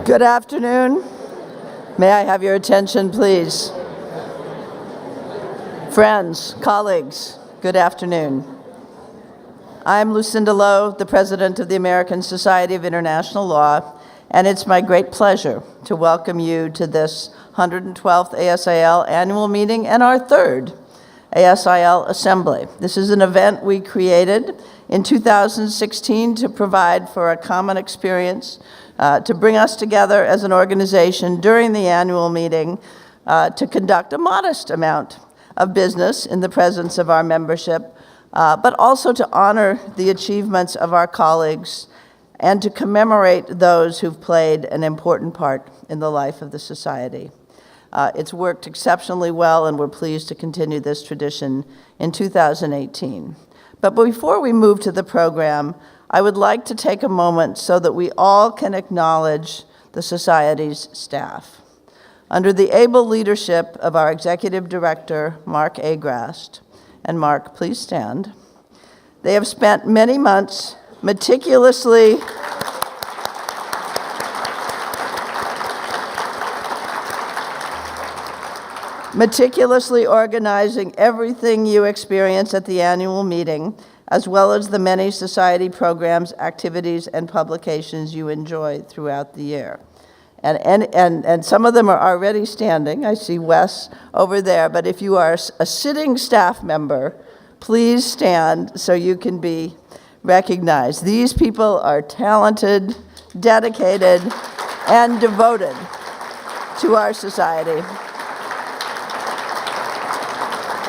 Good afternoon. May I have your attention, please? Friends, colleagues, good afternoon. I'm Lucinda Lowe, the president of the American Society of International Law, and it's my great pleasure to welcome you to this 112th ASIL annual meeting and our third ASIL assembly. This is an event we created in 2016 to provide for a common experience, to bring us together as an organization during the annual meeting to conduct a modest amount of business in the presence of our membership, but also to honor the achievements of our colleagues and to commemorate those who've played an important part in the life of the Society. It's worked exceptionally well, and we're pleased to continue this tradition in 2018. But before we move to the program, I would like to take a moment so that we all can acknowledge the Society's staff. Under the able leadership of our Executive Director, Mark Agrast, and Mark, please stand, they have spent many months meticulously organizing everything you experience at the annual meeting, as well as the many Society programs, activities, and publications you enjoy throughout the year. And some of them are already standing. I see Wes over there, but if you are a sitting staff member, please stand so you can be recognized. These people are talented, dedicated, and devoted to our Society.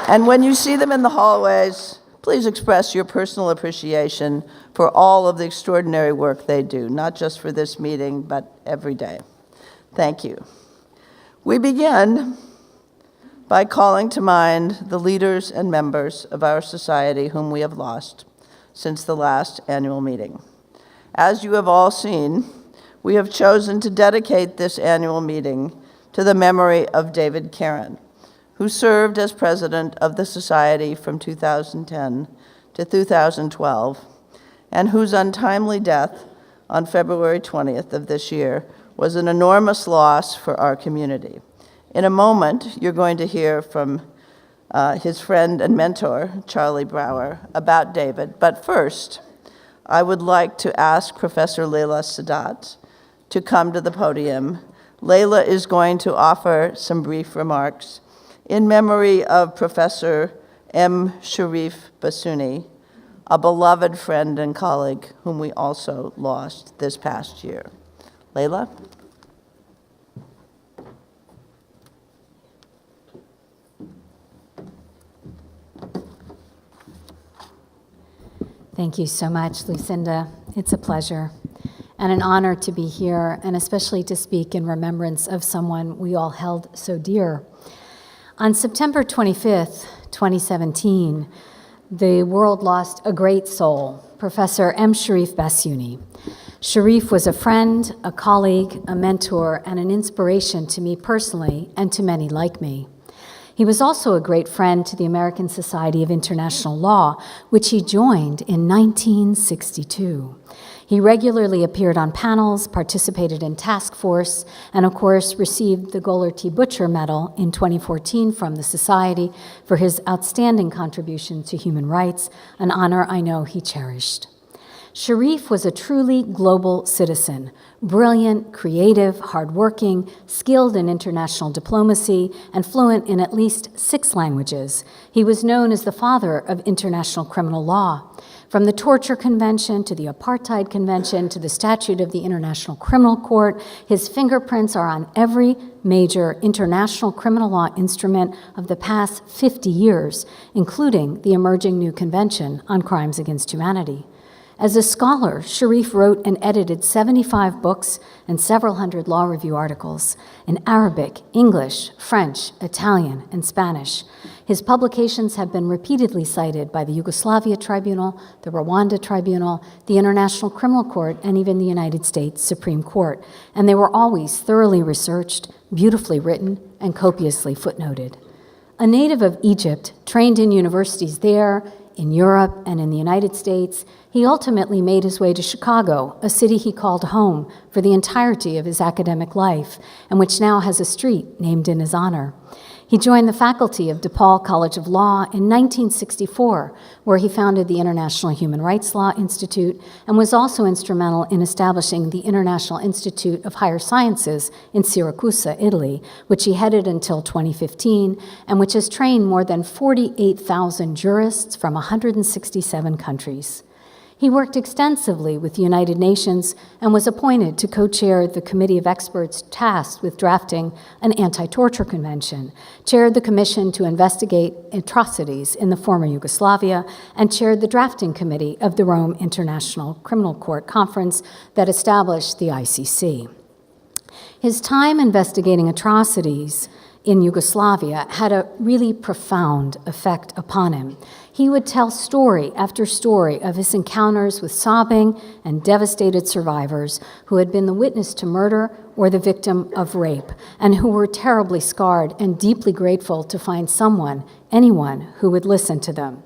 And when you see them in the hallways, please express your personal appreciation for all of the extraordinary work they do, not just for this meeting, but every day. Thank you. We begin by calling to mind the leaders and members of our Society whom we have lost since the last annual meeting. As you have all seen, we have chosen to dedicate this annual meeting to the memory of David Caron, who served as president of the Society from 2010 to 2012, and whose untimely death on February 20th of this year was an enormous loss for our community. In a moment, you're going to hear from his friend and mentor, Charlie Brower, about David. But first, I would like to ask Professor Leila Sadat to come to the podium. Leila is going to offer some brief remarks in memory of Professor M. Sharif Basuni, a beloved friend and colleague whom we also lost this past year. Leila? Thank you so much, Lucinda. It's a pleasure and an honor to be here, and especially to speak in remembrance of someone we all held so dear. On September 25th, 2017, the world lost a great soul, Professor M. Sharif Basuni. Sharif was a friend, a colleague, a mentor, and an inspiration to me personally and to many like me. He was also a great friend to the American Society of International Law, which he joined in 1962. He regularly appeared on panels, participated in task force, and of course received the Goler T. Butcher Medal in 2014 from the Society for his outstanding contribution to human rights, an honor I know he cherished. Sharif was a truly global citizen, brilliant, creative, hardworking, skilled in international diplomacy, and fluent in at least 6 languages. He was known as the father of international criminal law. From the Torture Convention to the Apartheid Convention to the Statute of the International Criminal Court, his fingerprints are on every major international criminal law instrument of the past 50 years, including the emerging new Convention on Crimes Against Humanity. As a scholar, Sharif wrote and edited 75 books and several hundred law review articles in Arabic, English, French, Italian, and Spanish. His publications have been repeatedly cited by the Yugoslavia Tribunal, the Rwanda Tribunal, the International Criminal Court, and even the United States Supreme Court, and they were always thoroughly researched, beautifully written, and copiously footnoted. A native of Egypt, trained in universities there, in Europe, and in the United States, He ultimately made his way to Chicago, a city he called home for the entirety of his academic life, and which now has a street named in his honor. He joined the faculty of DePaul College of Law in 1964, where he founded the International Human Rights Law Institute and was also instrumental in establishing the International Institute of Higher Sciences in Syracuse, Italy, which he headed until 2015, and which has trained more than 48,000 jurists from 167 countries. He worked extensively with the United Nations and was appointed to co-chair the committee of experts tasked with drafting an anti-torture convention, chaired the commission to investigate atrocities in the former Yugoslavia, and chaired the drafting committee of the Rome International Criminal Court Conference that established the ICC. His time investigating atrocities in Yugoslavia had a really profound effect upon him. He would tell story after story of his encounters with sobbing and devastated survivors who had been the witness to murder or the victim of rape, and who were terribly scarred and deeply grateful to find someone, anyone, who would listen to them.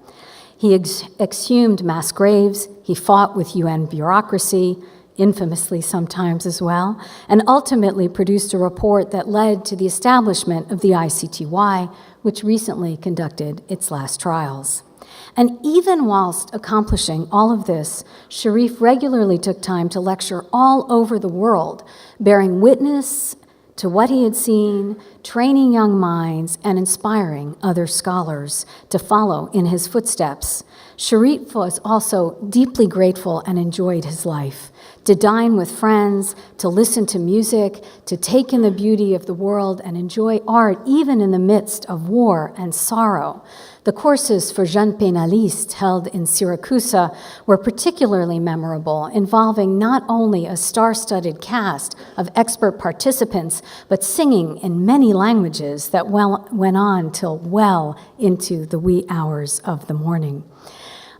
He exhumed mass graves, he fought with UN bureaucracy, infamously sometimes as well, and ultimately produced a report that led to the establishment of the ICTY, which recently conducted its last trials. And even whilst accomplishing all of this, Sharif regularly took time to lecture all over the world, bearing witness to what he had seen, training young minds, and inspiring other scholars to follow in his footsteps. Sharif was also deeply grateful and enjoyed his life. To dine with friends, to listen to music, to take in the beauty of the world and enjoy art even in the midst of war and sorrow. The courses for jeunes pénalistes held in Syracuse were particularly memorable, involving not only a star-studded cast of expert participants, but singing in many languages that went on till well into the wee hours of the morning.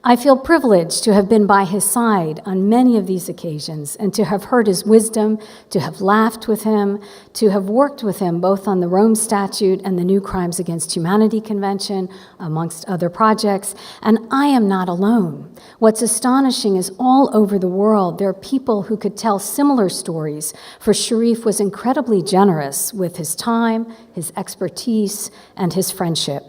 I feel privileged to have been by his side on many of these occasions and to have heard his wisdom, to have laughed with him, to have worked with him both on the Rome Statute and the New Crimes Against Humanity Convention, amongst other projects, and I am not alone. What's astonishing is all over the world there are people who could tell similar stories, for Sharif was incredibly generous with his time, his expertise, and his friendship.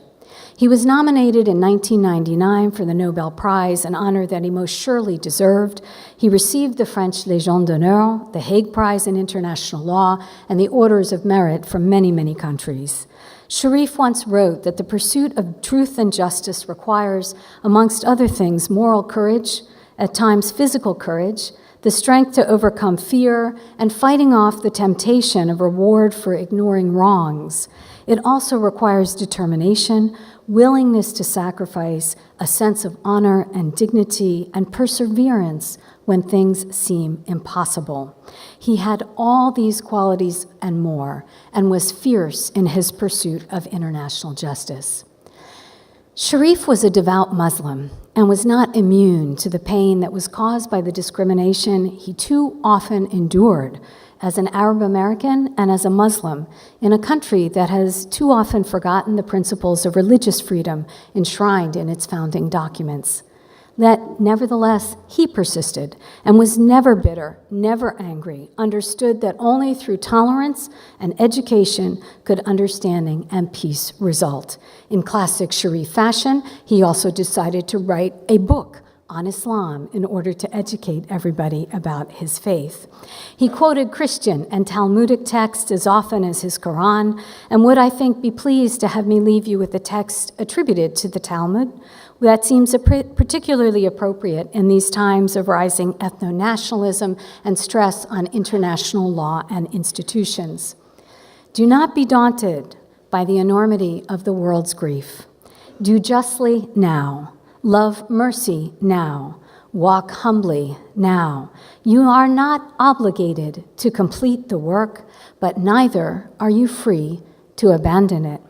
He was nominated in 1999 for the Nobel Prize, an honor that he most surely deserved. He received the French Légion d'honneur, the Hague Prize in International Law, and the Orders of Merit from many, many countries. Sharif once wrote that the pursuit of truth and justice requires, amongst other things, moral courage, at times physical courage, the strength to overcome fear, and fighting off the temptation of reward for ignoring wrongs. It also requires determination, willingness to sacrifice, a sense of honor and dignity, and perseverance when things seem impossible. He had all these qualities and more, and was fierce in his pursuit of international justice. Sharif was a devout Muslim and was not immune to the pain that was caused by the discrimination he too often endured as an Arab American and as a Muslim in a country that has too often forgotten the principles of religious freedom enshrined in its founding documents. That nevertheless, he persisted and was never bitter, never angry, understood that only through tolerance and education could understanding and peace result. In classic Sharif fashion, he also decided to write a book on Islam in order to educate everybody about his faith. He quoted Christian and Talmudic texts as often as his Quran, and would, I think, be pleased to have me leave you with a text attributed to the Talmud that seems particularly appropriate in these times of rising ethno-nationalism and stress on international law and institutions. Do not be daunted by the enormity of the world's grief. Do justly now. Love mercy now. Walk humbly now. You are not obligated to complete the work, but neither are you free to abandon it.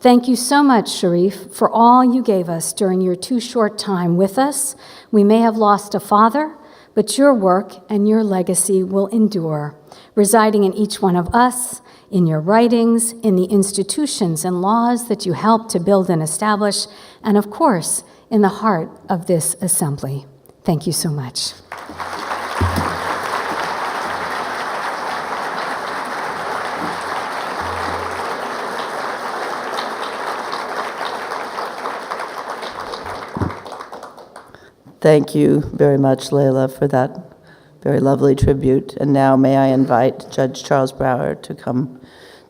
Thank you so much, Sharif, for all you gave us during your too short time with us. We may have lost a father, but your work and your legacy will endure, residing in each one of us, in your writings, in the institutions and laws that you helped to build and establish, and of course, in the heart of this assembly. Thank you so much. Thank you very much, Layla, for that very lovely tribute. And now may I invite Judge Charles Brower to come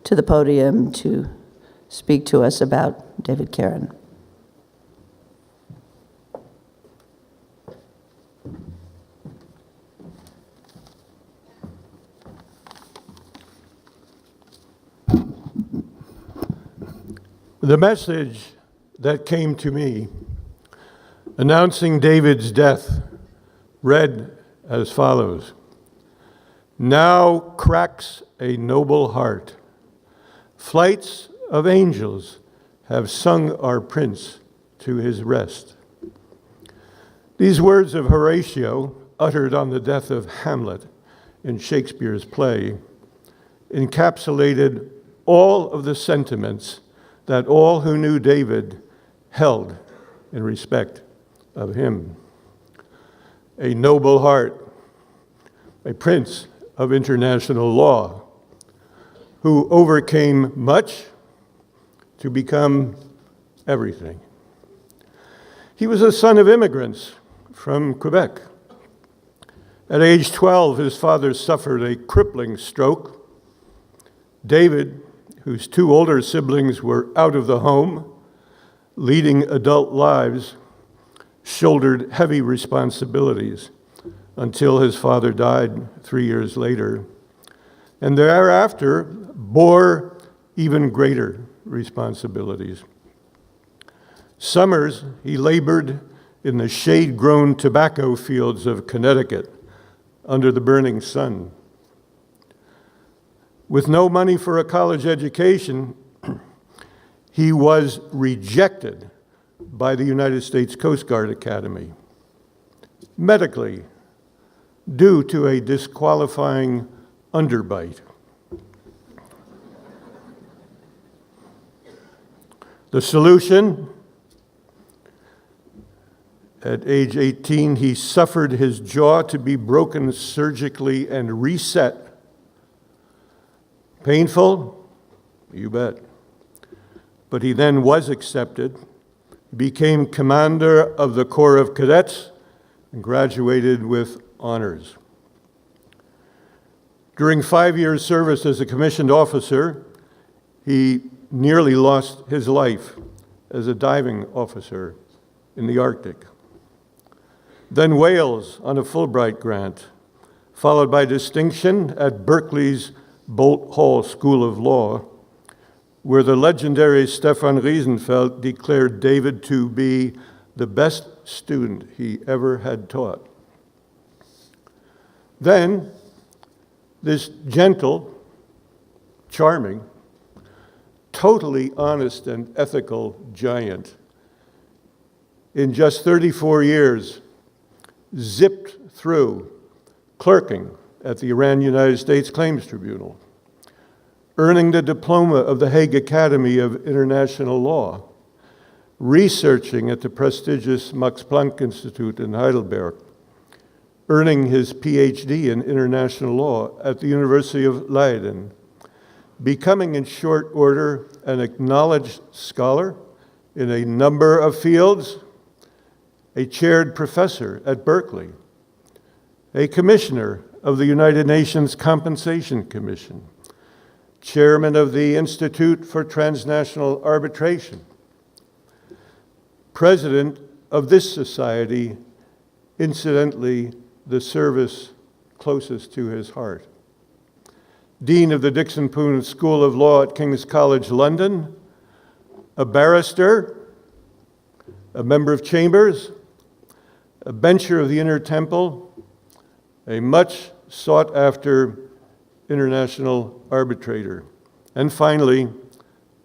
to the podium to speak to us about David Caron. The message that came to me announcing David's death read as follows: "Now cracks a noble heart. Flights of angels have sung our prince to his rest." These words of Horatio, uttered on the death of Hamlet in Shakespeare's play, encapsulated all of the sentiments that all who knew David held in respect of him. A noble heart, a prince of international law, who overcame much to become everything. He was a son of immigrants from Quebec. At age 12, his father suffered a crippling stroke. David, whose two older siblings were out of the home, leading adult lives, shouldered heavy responsibilities until his father died 3 years later, and thereafter bore even greater responsibilities. Summers, he labored in the shade-grown tobacco fields of Connecticut under the burning sun. With no money for a college education, he was rejected by the United States Coast Guard Academy, medically, due to a disqualifying underbite. The solution: at age 18, he suffered his jaw to be broken surgically and reset. Painful? You bet. But he then was accepted, became commander of the Corps of Cadets, and graduated with honors. During 5 years' service as a commissioned officer, he nearly lost his life as a diving officer in the Arctic. Then Wales on a Fulbright grant, followed by distinction at Berkeley's Bolt Hall School of Law, where the legendary Stefan Riesenfeld declared David to be the best student he ever had taught. Then, this gentle, charming, totally honest and ethical giant, in just 34 years, zipped through clerking at the Iran-United States Claims Tribunal, earning the diploma of the Hague Academy of International Law, researching at the prestigious Max Planck Institute in Heidelberg, earning his PhD in international law at the University of Leiden, becoming in short order an acknowledged scholar in a number of fields, a chaired professor at Berkeley, a commissioner of the United Nations Compensation Commission, chairman of the Institute for Transnational Arbitration, president of this society, incidentally, the service closest to his heart, dean of the Dixon Poon School of Law at King's College London, a barrister, a member of Chambers, a bencher of the Inner Temple, a much sought-after international arbitrator, and finally,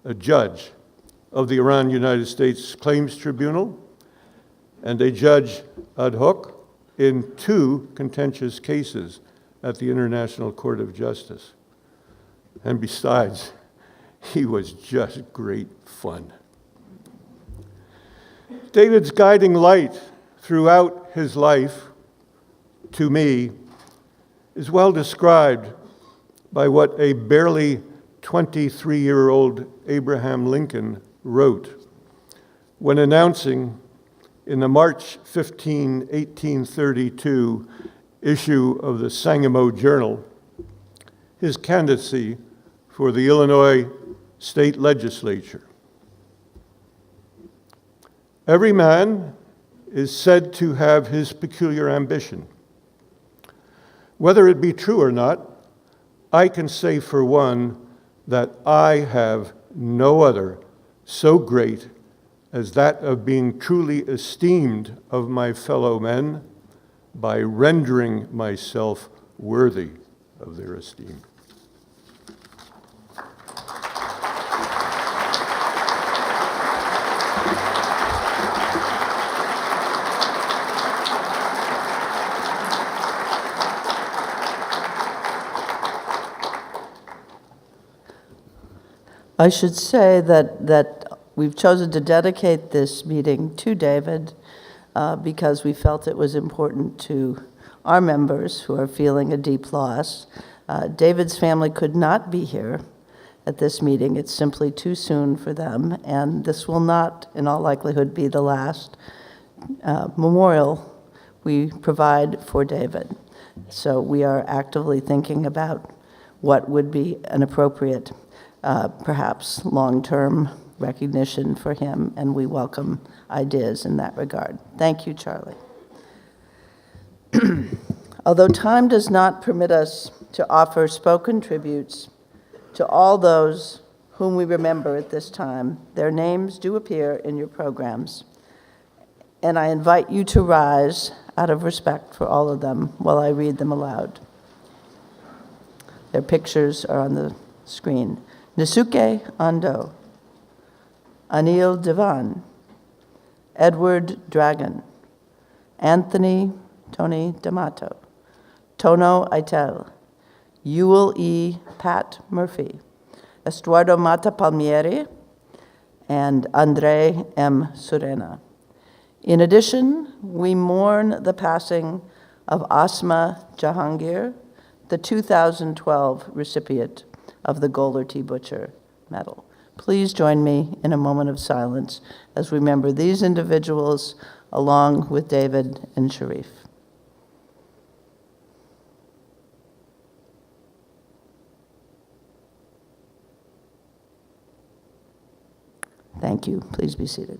a judge of the Iran-United States Claims Tribunal, and a judge ad hoc in 2 contentious cases at the International Court of Justice. And besides, he was just great fun. David's guiding light throughout his life, to me, is well described by what a barely 23-year-old Abraham Lincoln wrote when announcing in the March 15, 1832 issue of the Sangamo Journal his candidacy for the Illinois state legislature. Every man is said to have his peculiar ambition. Whether it be true or not, I can say for one that I have no other so great as that of being truly esteemed of my fellow men by rendering myself worthy of their esteem. I should say that we've chosen to dedicate this meeting to David because we felt it was important to our members who are feeling a deep loss. David's family could not be here at this meeting. It's simply too soon for them, and this will not, in all likelihood, be the last memorial we provide for David. So we are actively thinking about what would be an appropriate perhaps long-term recognition for him, and we welcome ideas in that regard. Thank you, Charlie. Although time does not permit us to offer spoken tributes to all those whom we remember at this time, their names do appear in your programs, and I invite you to rise out of respect for all of them while I read them aloud. Their pictures are on the screen. Nisuke Ando, Anil Devan, Edward Dragon, Anthony Tony D'Amato, Tono Aitel, Ewell E. Pat Murphy, Estuardo Mata Palmieri, and Andre M. Surena. In addition, we mourn the passing of Asma Jahangir, the 2012 recipient of the Goler T. Butcher Medal. Please join me in a moment of silence as we remember these individuals along with David and Sharif. Thank you. Please be seated.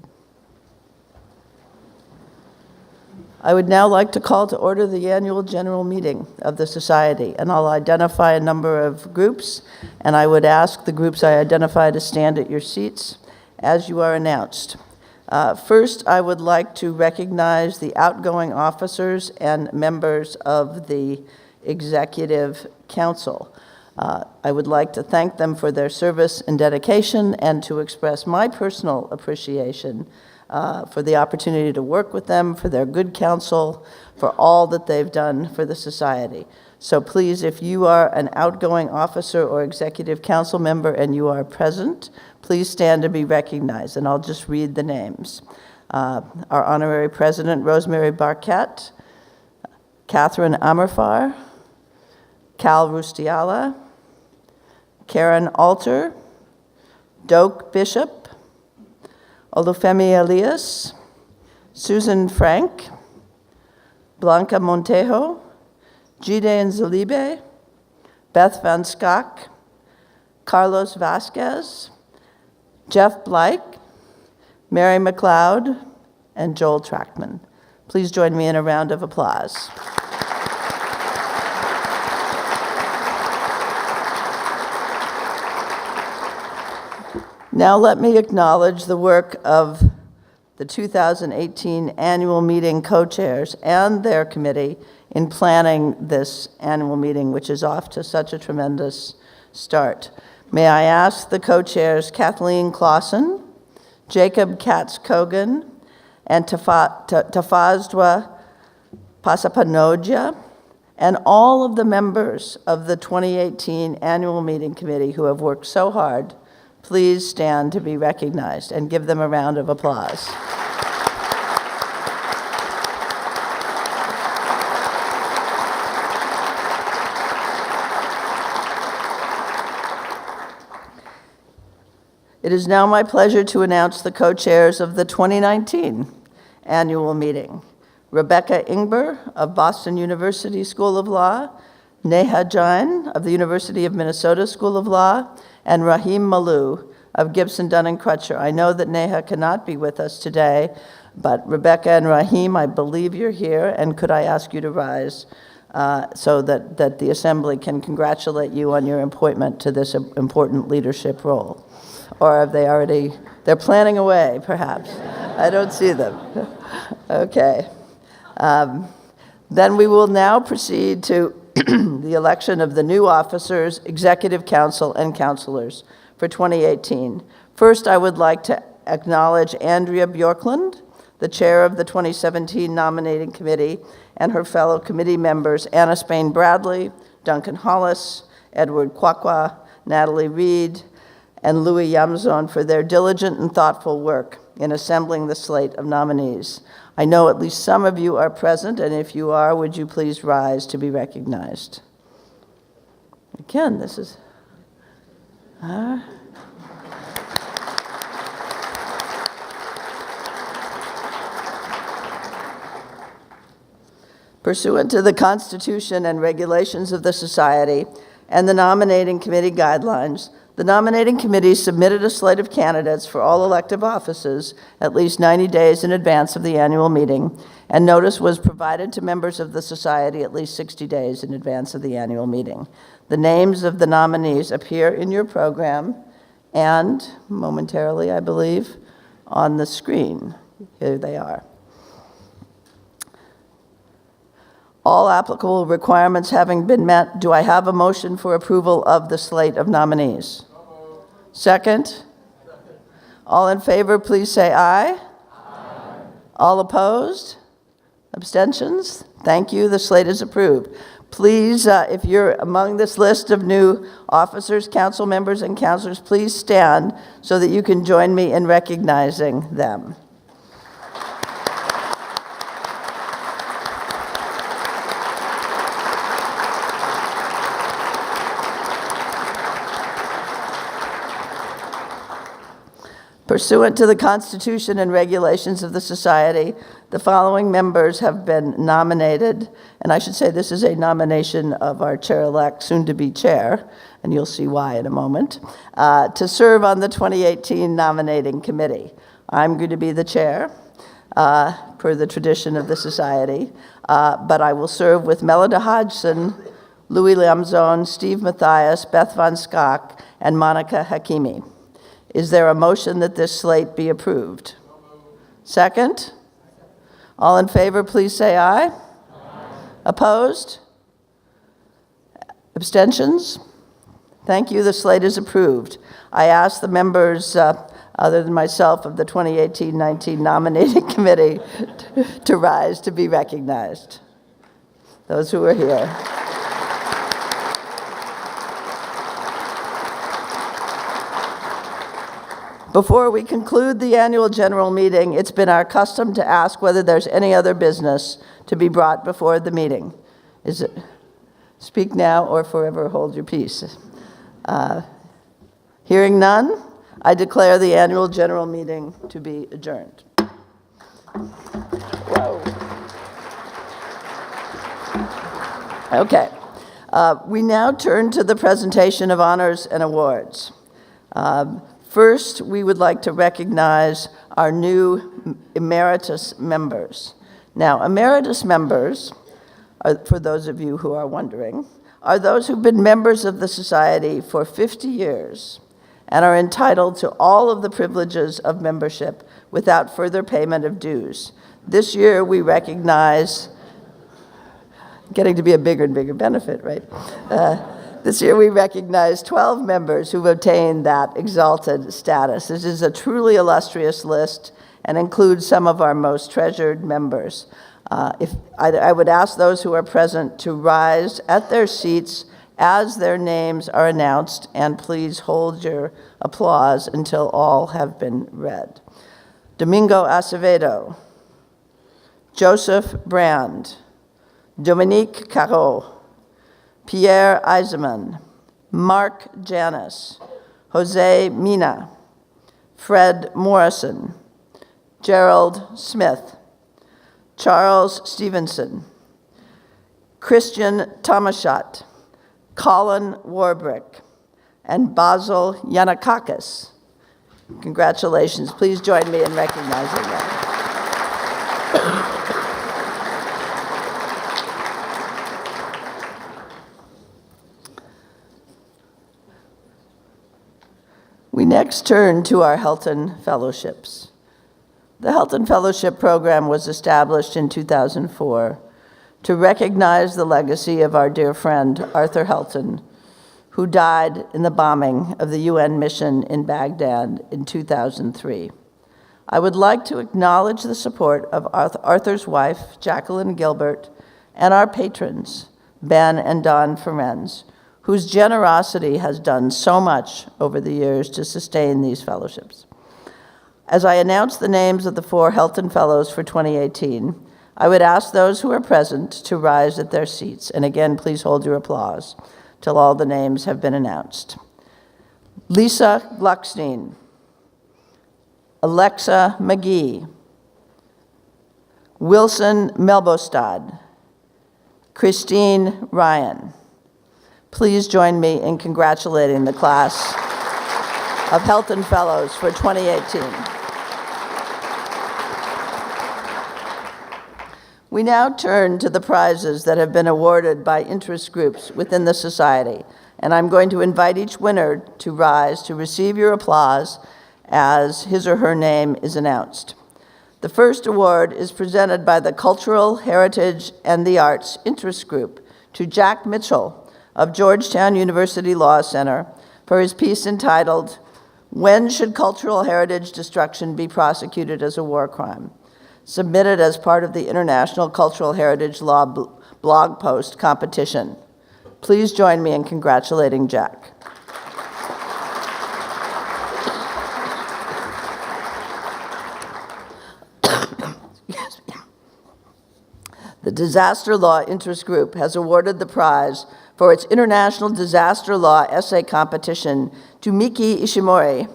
I would now like to call to order the annual general meeting of the Society, and I'll identify a number of groups, and I would ask the groups I identify to stand at your seats as you are announced. First, I would like to recognize the outgoing officers and members of the Executive Council. I would like to thank them for their service and dedication and to express my personal appreciation for the opportunity to work with them, for their good counsel, for all that they've done for the Society. So please, if you are an outgoing officer or Executive Council member and you are present, please stand to be recognized, and I'll just read the names. Our Honorary President, Rosemary Barquette, Catherine Amerfar, Cal Rustiala, Karen Alter, Doak Bishop, Olufemi Elias, Susan Frank, Blanca Montejo, Gideon Zalibe, Beth Van Skak, Carlos Vasquez, Jeff Blake, Mary McLeod, and Joel Trachtman. Please join me in a round of applause. Now let me acknowledge the work of the 2018 annual meeting co-chairs and their committee in planning this annual meeting, which is off to such a tremendous start. May I ask the co-chairs Kathleen Clausen, Jacob Katz-Kogan, and Tafazdwa Pasapanoja, and all of the members of the 2018 annual meeting committee who have worked so hard. Please stand to be recognized and give them a round of applause. It is now my pleasure to announce the co-chairs of the 2019 annual meeting. Rebecca Ingber of Boston University School of Law, Neha Jain of the University of Minnesota School of Law, and Rahim Malou of Gibson, Dunn & Crutcher. I know that Neha cannot be with us today, but Rebecca and Rahim, I believe you're here, and could I ask you to rise so that the Assembly can congratulate you on your appointment to this important leadership role? Or have they already, they're planning away, perhaps. I don't see them. Okay. Then we will now proceed to the election of the new officers, Executive Council, and councilors for 2018. First, I would like to acknowledge Andrea Bjorklund, the chair of the 2017 Nominating Committee, and her fellow committee members, Anna Spain Bradley, Duncan Hollis, Edward Kwakwa, Natalie Reed, and Louis Yamzon for their diligent and thoughtful work in assembling the slate of nominees. I know at least some of you are present, and if you are, would you please rise to be recognized? Again, this is... Pursuant to the Constitution and regulations of the Society and the Nominating Committee guidelines, the Nominating Committee submitted a slate of candidates for all elective offices at least 90 days in advance of the annual meeting, and notice was provided to members of the Society at least 60 days in advance of the annual meeting. The names of the nominees appear in your program and, momentarily, I believe, on the screen. Here they are. All applicable requirements having been met, do I have a motion for approval of the slate of nominees? Second? All in favor, please say aye. Aye. All opposed? Abstentions? Thank you. The slate is approved. Please, if you're among this list of new officers, council members, and councilors, please stand so that you can join me in recognizing them. Pursuant to the Constitution and regulations of the Society, the following members have been nominated, and I should say this is a nomination of our chair-elect, soon-to-be chair, and you'll see why in a moment, to serve on the 2018 Nominating Committee. I'm going to be the chair, per the tradition of the Society, but I will serve with Melida Hodgson, Louis Lamzon, Steve Matthias, Beth Von Skak, and Monica Hakimi. Is there a motion that this slate be approved? Second? All in favor, please say aye. Aye. Opposed? Abstentions? Thank you. The slate is approved. I ask the members, other than myself, of the 2018-19 Nominating Committee to rise to be recognized. Those who are here. Before we conclude the annual general meeting, it's been our custom to ask whether there's any other business to be brought before the meeting. Is it speak now or forever hold your peace? Hearing none, I declare the annual general meeting to be adjourned. Whoa. Okay. We now turn to the presentation of honors and awards. First, we would like to recognize our new Emeritus Members. Now, Emeritus Members, for those of you who are wondering, are those who've been members of the Society for 50 years and are entitled to all of the privileges of membership without further payment of dues. This year, we recognize, getting to be a bigger and bigger benefit, right? This year we recognize 12 members who've obtained that exalted status. This is a truly illustrious list and includes some of our most treasured members. I would ask those who are present to rise at their seats as their names are announced, and please hold your applause until all have been read. Domingo Acevedo, Joseph Brand, Dominique Caro, Pierre Eiseman, Mark Janis, Jose Mina, Fred Morrison, Gerald Smith, Charles Stevenson, Christian Tomashat, Colin Warbrick, and Basil Yanakakis. Congratulations. Please join me in recognizing them. We next turn to our Helton Fellowships. The Helton Fellowship Program was established in 2004 to recognize the legacy of our dear friend Arthur Helton, who died in the bombing of the UN mission in Baghdad in 2003. I would like to acknowledge the support of Arthur's wife, Jacqueline Gilbert, and our patrons, Ben and Don Ferenz, whose generosity has done so much over the years to sustain these fellowships. As I announce the names of the 4 Helton Fellows for 2018, I would ask those who are present to rise at their seats. And again, please hold your applause till all the names have been announced. Lisa Gluckstein, Alexa McGee, Wilson Melbostad, Christine Ryan. Please join me in congratulating the class of Helton Fellows for 2018. We now turn to the prizes that have been awarded by interest groups within the Society, and I'm going to invite each winner to rise to receive your applause as his or her name is announced. The first award is presented by the Cultural Heritage and the Arts Interest Group to Jack Mitchell of Georgetown University Law Center for his piece entitled, "When Should Cultural Heritage Destruction Be Prosecuted as a War Crime?" submitted as part of the International Cultural Heritage Law blog post competition. Please join me in congratulating Jack. The Disaster Law Interest Group has awarded the prize for its International Disaster Law Essay Competition to Miki Ishimori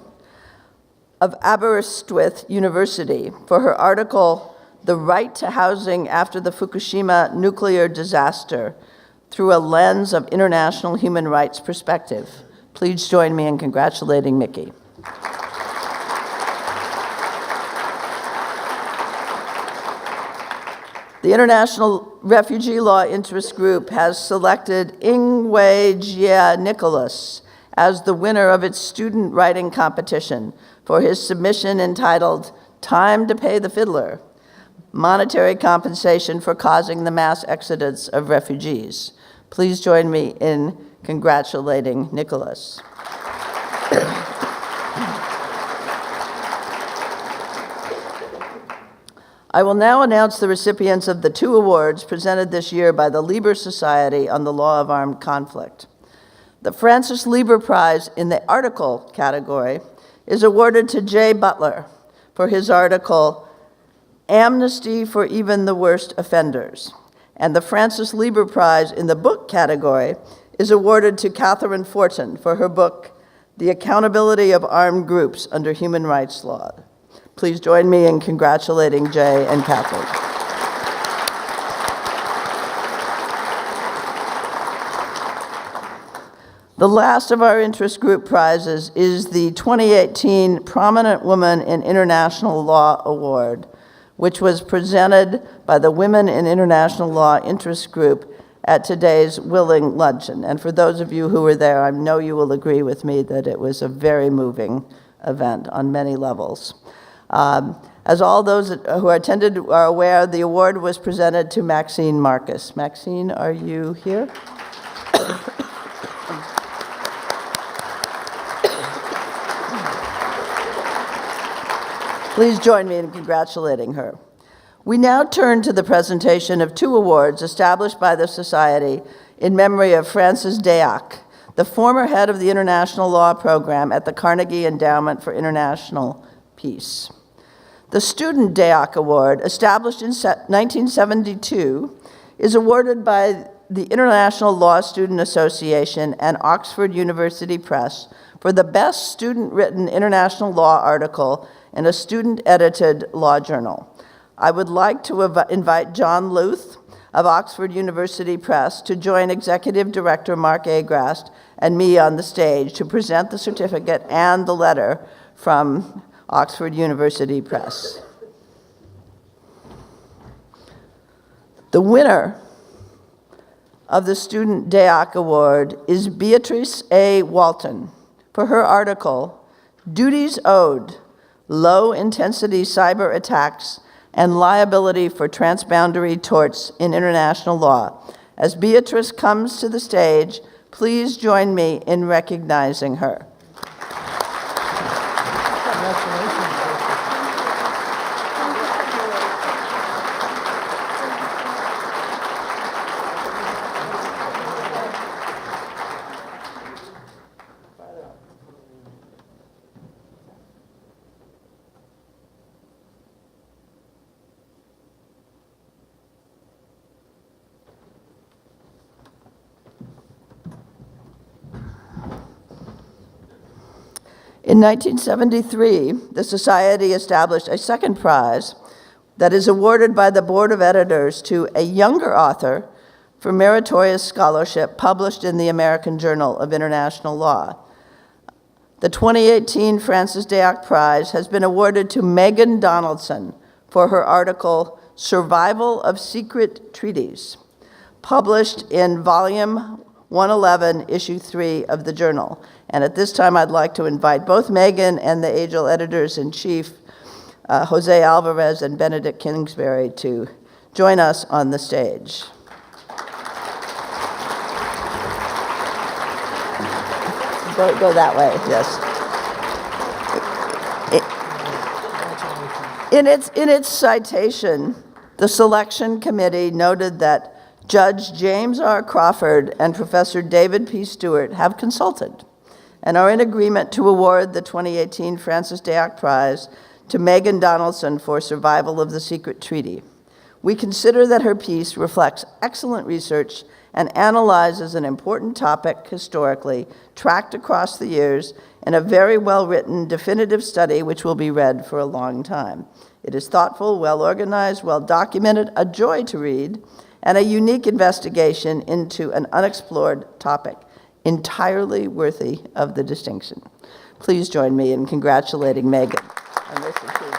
of Aberystwyth University for her article, "The Right to Housing After the Fukushima Nuclear Disaster Through a Lens of International Human Rights Perspective." Please join me in congratulating Miki. The International Refugee Law Interest Group has selected Ingwe Jia Nicholas as the winner of its student writing competition for his submission entitled "Time to Pay the Fiddler: Monetary Compensation for Causing the Mass Exodus of Refugees." Please join me in congratulating Nicholas. I will now announce the recipients of the 2 awards presented this year by the Lieber Society on the Law of Armed Conflict. The Francis Lieber Prize in the article category is awarded to Jay Butler for his article, "Amnesty for Even the Worst Offenders." And the Francis Lieber Prize in the book category is awarded to Catherine Fortin for her book, "The Accountability of Armed Groups Under Human Rights Law." Please join me in congratulating Jay and Catherine. The last of our interest group prizes is the 2018 Prominent Woman in International Law Award, which was presented by the Women in International Law Interest Group at today's Willing Luncheon. And for those of you who were there, I know you will agree with me that it was a very moving event on many levels. As all those who attended are aware, the award was presented to Maxine Marcus. Maxine, are you here? Please join me in congratulating her. We now turn to the presentation of 2 awards established by the Society in memory of Francis Deac, the former head of the International Law Program at the Carnegie Endowment for International Peace. The Student Deac Award, established in 1972, is awarded by the International Law Student Association and Oxford University Press for the best student-written international law article in a student-edited law journal. I would like to invite John Luth of Oxford University Press to join Executive Director Mark Agrast and me on the stage to present the certificate and the letter from Oxford University Press. The winner of the Student DEAC Award is Beatrice A. Walton for her article, Duties Owed, Low-Intensity Cyber Attacks and Liability for Transboundary Torts in International Law. As Beatrice comes to the stage, please join me in recognizing her. In 1973, the Society established a second prize that is awarded by the Board of Editors to a younger author for meritorious scholarship published in the American Journal of International Law. The 2018 Francis DeAc Prize has been awarded to Megan Donaldson for her article, Survival of Secret Treaties, published in Volume 111, Issue 3 of the journal. And at this time, I'd like to invite both Megan and the AGIL editors-in-chief, Jose Alvarez and Benedict Kingsbury, to join us on the stage. Go that way, yes. In its citation, the selection committee noted that Judge James R. Crawford and Professor David P. Stewart have consulted and are in agreement to award the 2018 Francis DeAc Prize to Megan Donaldson for Survival of the Secret Treaty. We consider that her piece reflects excellent research and analyzes an important topic historically, tracked across the years in a very well-written, definitive study which will be read for a long time. It is thoughtful, well-organized, well-documented, a joy to read, and a unique investigation into an unexplored topic, entirely worthy of the distinction. Please join me in congratulating Megan on this achievement.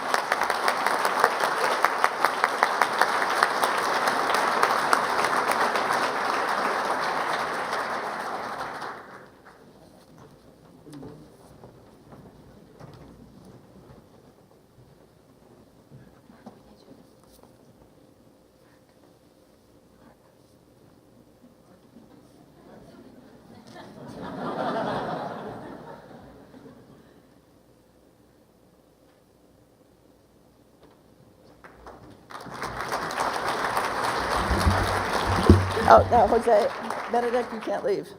Oh, no, Jose, Benedict, you can't leave.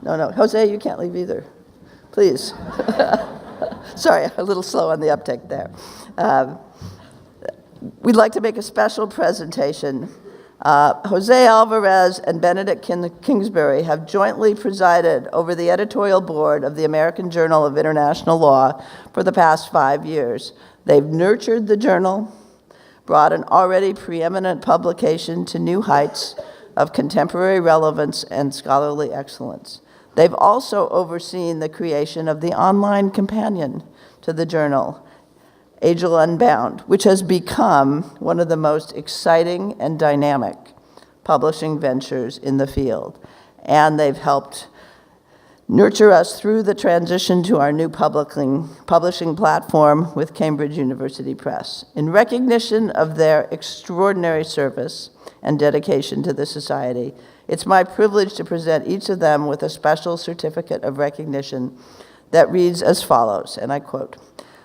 No, Jose, you can't leave either. Please. Sorry, a little slow on the uptake there. We'd like to make a special presentation. Jose Alvarez and Benedict Kingsbury have jointly presided over the editorial board of the American Journal of International Law for the past 5 years. They've nurtured the journal, brought an already preeminent publication to new heights of contemporary relevance and scholarly excellence. They've also overseen the creation of the online companion to the journal, AGIL Unbound, which has become one of the most exciting and dynamic publishing ventures in the field. And they've helped nurture us through the transition to our new publishing platform with Cambridge University Press. In recognition of their extraordinary service and dedication to the Society, it's my privilege to present each of them with a special certificate of recognition that reads as follows, and I quote,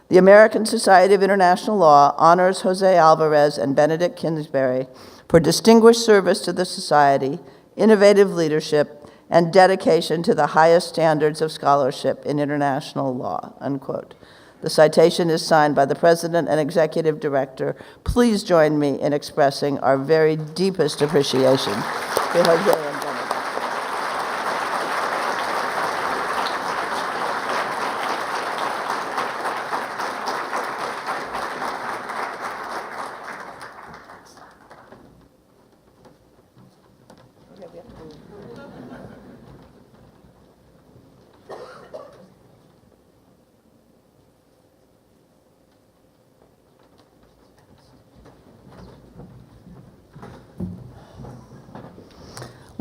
"The American Society of International Law honors Jose Alvarez and Benedict Kingsbury for distinguished service to the Society, innovative leadership, and dedication to the highest standards of scholarship in international law," unquote. The citation is signed by the President and Executive Director. Please join me in expressing our very deepest appreciation to Jose and Benedict.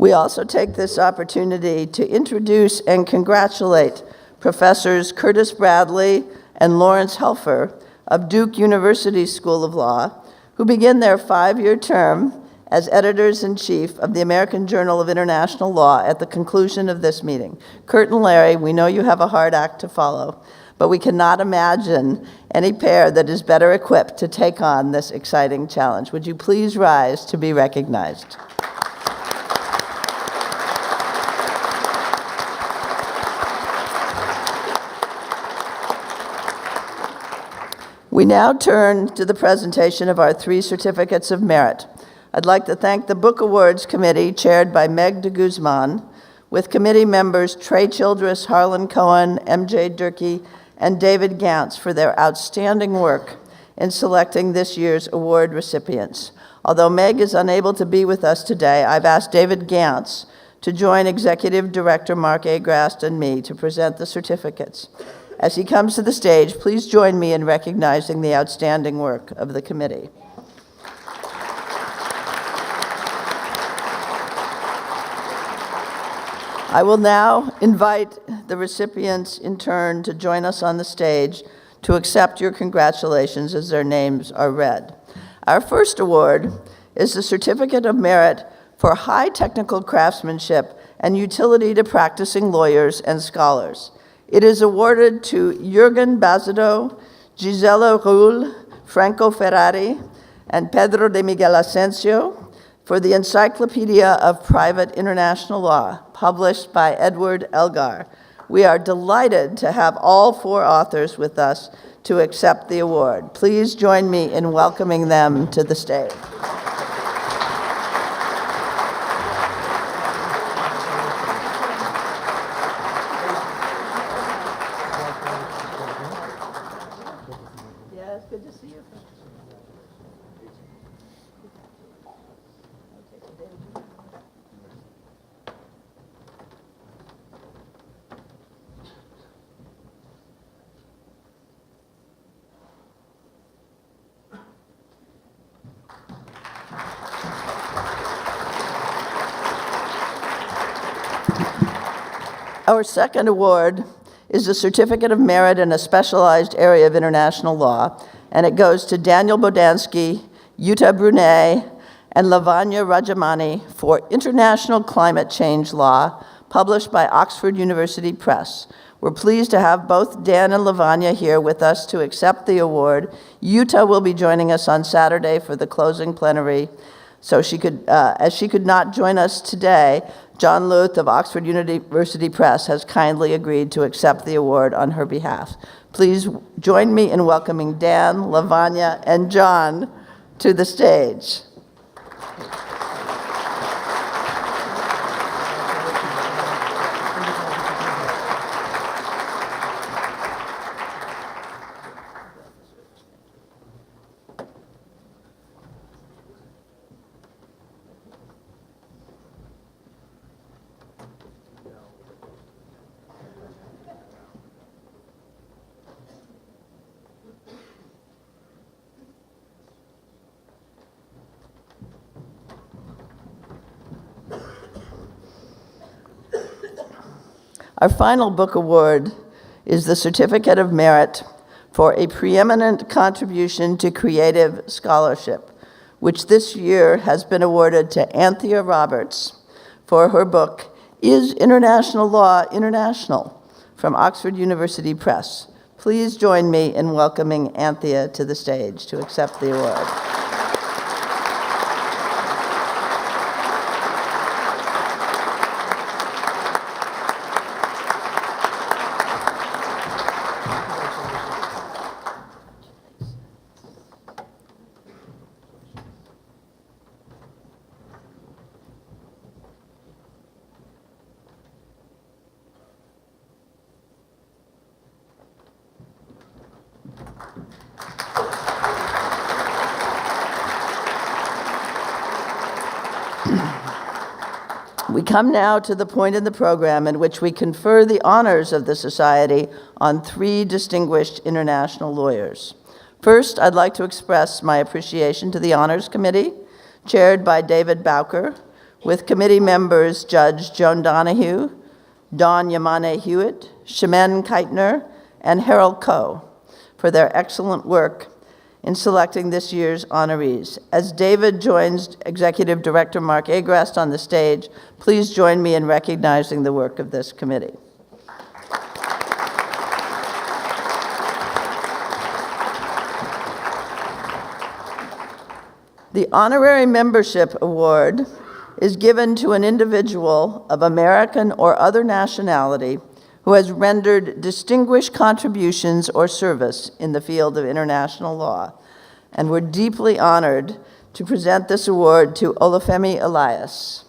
We also take this opportunity to introduce and congratulate Professors Curtis Bradley and Lawrence Helfer of Duke University School of Law, who begin their 5-year term as editors-in-chief of the American Journal of International Law at the conclusion of this meeting. Kurt and Larry, we know you have a hard act to follow, but we cannot imagine any pair that is better equipped to take on this exciting challenge. Would you please rise to be recognized? We now turn to the presentation of our 3 certificates of merit. I'd like to thank the Book Awards Committee, chaired by Meg de Guzman, with committee members Trey Childress, Harlan Cohen, MJ Durkee, and David Gantz for their outstanding work in selecting this year's award recipients. Although Meg is unable to be with us today, I've asked David Gantz to join Executive Director Mark Agrast and me to present the certificates. As he comes to the stage, please join me in recognizing the outstanding work of the committee. I will now invite the recipients in turn to join us on the stage to accept your congratulations as their names are read. Our first award is the Certificate of Merit for High Technical Craftsmanship and Utility to Practicing Lawyers and Scholars. It is awarded to Jürgen Bazido, Gisela Ruhl, Franco Ferrari, and Pedro de Miguel Asensio for the Encyclopedia of Private International Law, published by Edward Elgar. We are delighted to have all 4 authors with us to accept the award. Please join me in welcoming them to the stage. Yes, good to see you. Our second award is the Certificate of Merit in a Specialized Area of International Law, and it goes to Daniel Bodansky, Yuta Brunet, and Lavanya Rajamani for International Climate Change Law, published by Oxford University Press. We're pleased to have both Dan and Lavanya here with us to accept the award. Yuta will be joining us on Saturday for the closing plenary. So as she could not join us today, John Luth of Oxford University Press has kindly agreed to accept the award on her behalf. Please join me in welcoming Dan, Lavanya, and John to the stage. Our final book award is the Certificate of Merit for a Preeminent Contribution to Creative Scholarship, which this year has been awarded to Anthea Roberts for her book, Is International Law International? From Oxford University Press. Please join me in welcoming Anthea to the stage to accept the award. We come now to the point in the program in which we confer the honors of the Society on 3 distinguished international lawyers. First, I'd like to express my appreciation to the Honors Committee, chaired by David Bowker, with committee members Judge Joan Donahue, Dawn Yamane Hewitt, Shemen Keitner, and Harold Coe for their excellent work in selecting this year's honorees. As David joins Executive Director Mark Agrast on the stage, please join me in recognizing the work of this committee. The Honorary Membership Award is given to an individual of American or other nationality who has rendered distinguished contributions or service in the field of international law. And we're deeply honored to present this award to Olufemi Elias.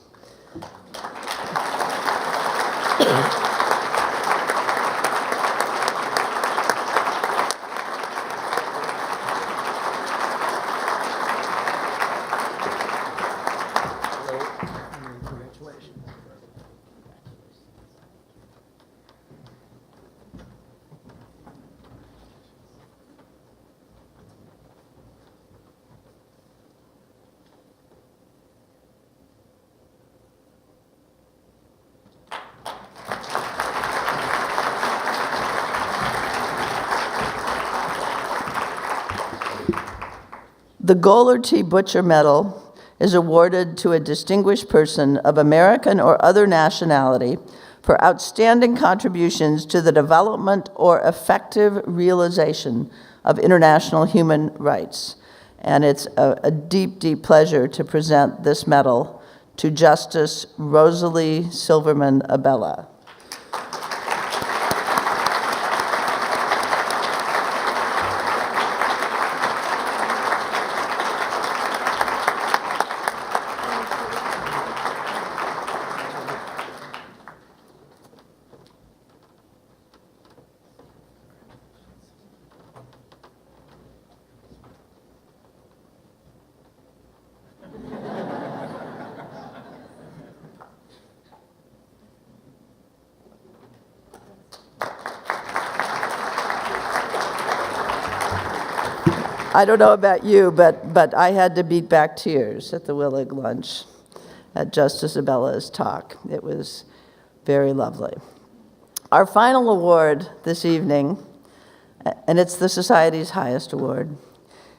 The Goler T. Butcher Medal is awarded to a distinguished person of American or other nationality for outstanding contributions to the development or effective realization of international human rights. And it's a deep, deep pleasure to present this medal to Justice Rosalie Silverman Abella. I don't know about you, but I had to beat back tears at the Willig lunch at Justice Abella's talk. It was very lovely. Our final award this evening, and it's the Society's highest award,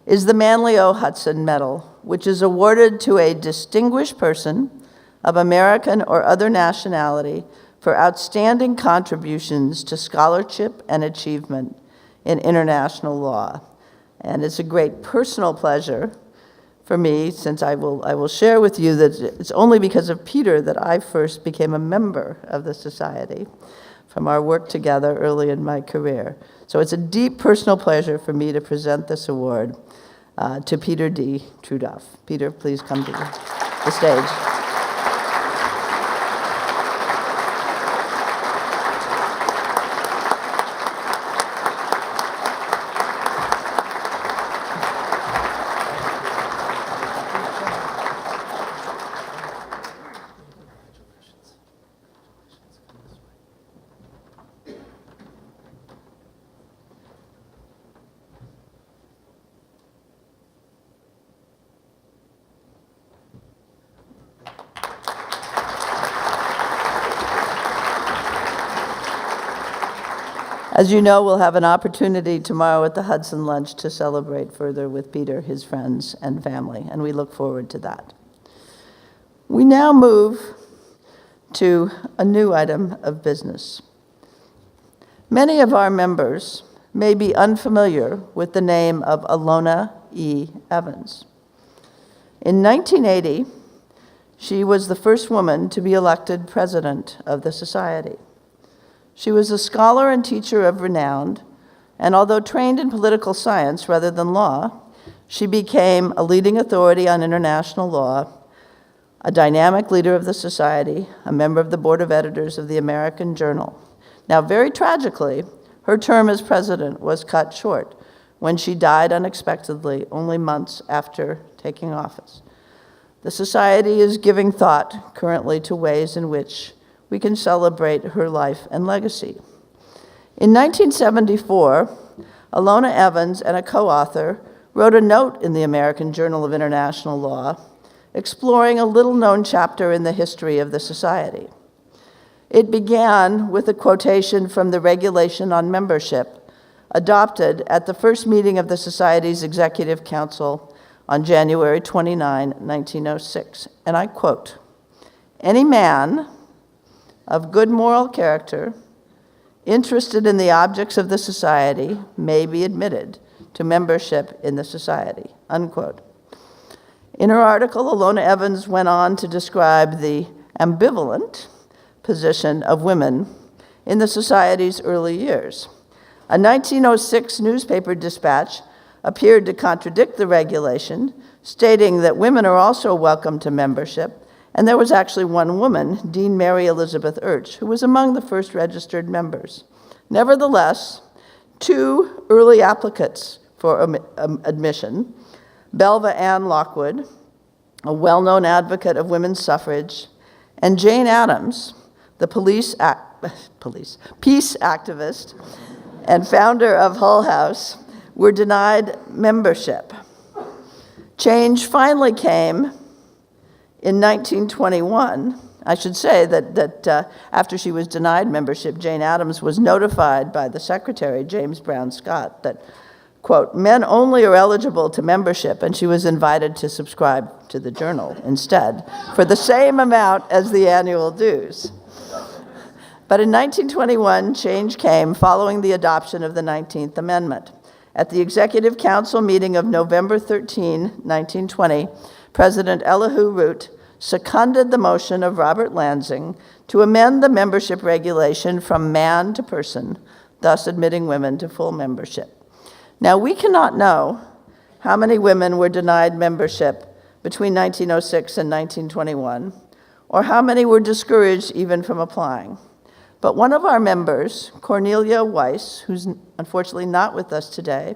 is the Manly O. Hudson Medal, which is awarded to a distinguished person of American or other nationality for outstanding contributions to scholarship and achievement in international law. And it's a great personal pleasure for me, since I will share with you that it's only because of Peter that I first became a member of the Society from our work together early in my career. So it's a deep personal pleasure for me to present this award to Peter D. Trudoff. Peter, please come to the stage. As you know, we'll have an opportunity tomorrow at the Hudson Lunch to celebrate further with Peter, his friends, and family, and we look forward to that. We now move to a new item of business. Many of our members may be unfamiliar with the name of Alona E. Evans. In 1980, she was the first woman to be elected president of the Society. She was a scholar and teacher of renown, and although trained in political science rather than law, she became a leading authority on international law, a dynamic leader of the Society, a member of the board of editors of the American Journal. Now, very tragically, her term as president was cut short when she died unexpectedly only months after taking office. The Society is giving thought currently to ways in which we can celebrate her life and legacy. In 1974, Alona Evans and a co-author wrote a note in the American Journal of International Law exploring a little-known chapter in the history of the Society. It began with a quotation from the Regulation on Membership, adopted at the first meeting of the Society's Executive Council on January 29, 1906, and I quote, "Any man of good moral character, interested in the objects of the Society, may be admitted to membership in the Society," unquote. In her article, Alona Evans went on to describe the ambivalent position of women in the Society's early years. A 1906 newspaper dispatch appeared to contradict the regulation, stating that women are also welcome to membership, and there was actually one woman, Dean Mary Elizabeth Urch, who was among the first registered members. Nevertheless, two early applicants for admission, Belva Ann Lockwood, a well-known advocate of women's suffrage, and Jane Addams, the peace activist and founder of Hull House, were denied membership. Change finally came in 1921. I should say that after she was denied membership, Jane Addams was notified by the secretary, James Brown Scott, that, quote, "men only are eligible to membership," and she was invited to subscribe to the Journal instead for the same amount as the annual dues. But in 1921, change came following the adoption of the 19th Amendment. At the Executive Council meeting of November 13, 1920, President Elihu Root seconded the motion of Robert Lansing to amend the membership regulation from man to person, thus admitting women to full membership. Now, we cannot know how many women were denied membership between 1906 and 1921, or how many were discouraged even from applying. But one of our members, Cornelia Weiss, who's unfortunately not with us today,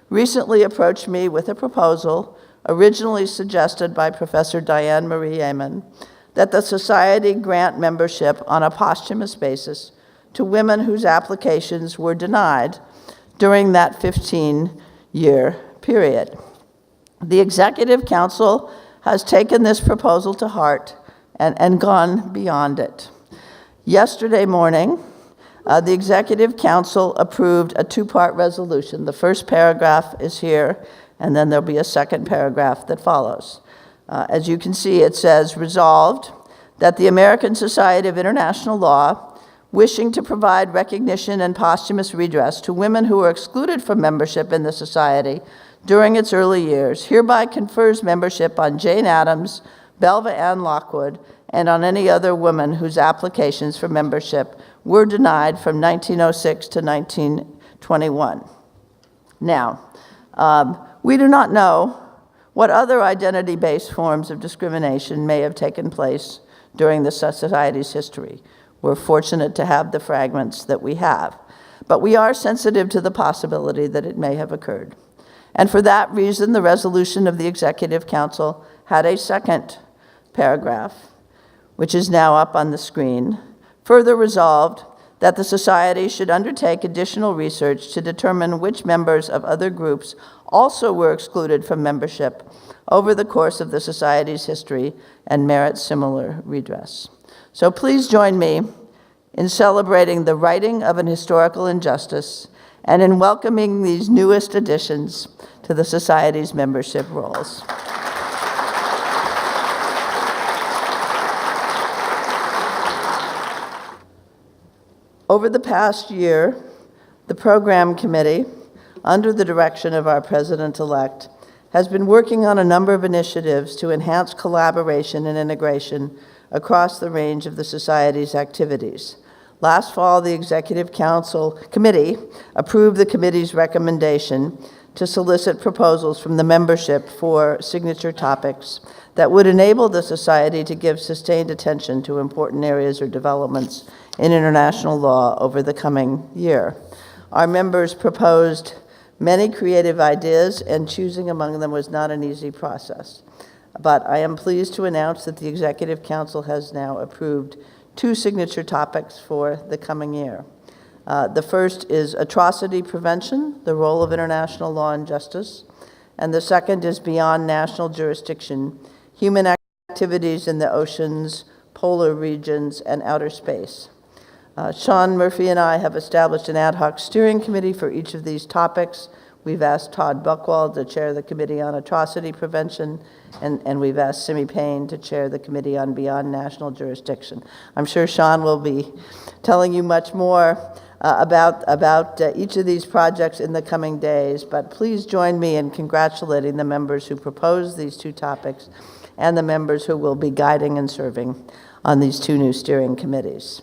recently approached me with a proposal originally suggested by Professor Diane Marie Amen, that the Society grant membership on a posthumous basis to women whose applications were denied during that 15-year period. The Executive Council has taken this proposal to heart and gone beyond it. Yesterday morning, the Executive Council approved a two-part resolution. The first paragraph is here, and then there'll be a second paragraph that follows. As you can see, it says, "Resolved that the American Society of International Law, wishing to provide recognition and posthumous redress to women who were excluded from membership in the Society during its early years, hereby confers membership on Jane Addams, Belva Ann Lockwood, and on any other woman whose applications for membership were denied from 1906 to 1921. Now, we do not know what other identity-based forms of discrimination may have taken place during the Society's history. We're fortunate to have the fragments that we have, but we are sensitive to the possibility that it may have occurred. And for that reason, the resolution of the Executive Council had a second paragraph, which is now up on the screen. Further resolved that the Society should undertake additional research to determine which members of other groups also were excluded from membership over the course of the Society's history and merit similar redress. So please join me in celebrating the righting of an historical injustice and in welcoming these newest additions to the Society's membership rolls. Over the past year, the program committee, under the direction of our president-elect, has been working on a number of initiatives to enhance collaboration and integration across the range of the Society's activities. Last fall, the Executive Council Committee approved the committee's recommendation to solicit proposals from the membership for signature topics that would enable the Society to give sustained attention to important areas or developments in international law over the coming year. Our members proposed many creative ideas, and choosing among them was not an easy process. But I am pleased to announce that the Executive Council has now approved 2 signature topics for the coming year. The first is Atrocity Prevention, the role of international law and justice, and the second is Beyond National Jurisdiction, Human activities in the oceans, polar regions, and outer space. Sean Murphy and I have established an ad hoc steering committee for each of these topics. We've asked Todd Buchwald to chair the Committee on Atrocity Prevention, and we've asked Simi Payne to chair the Committee on Beyond National Jurisdiction. I'm sure Sean will be telling you much more about each of these projects in the coming days, but please join me in congratulating the members who proposed these two topics and the members who will be guiding and serving on these two new steering committees.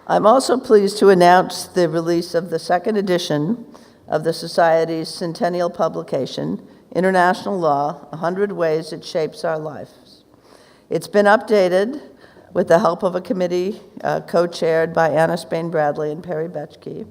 I'm also pleased to announce the release of the second edition of the Society's Centennial publication, International Law, 100 Ways It Shapes Our Lives. It's been updated with the help of a committee co-chaired by Anna Spain-Bradley and Perry Betschke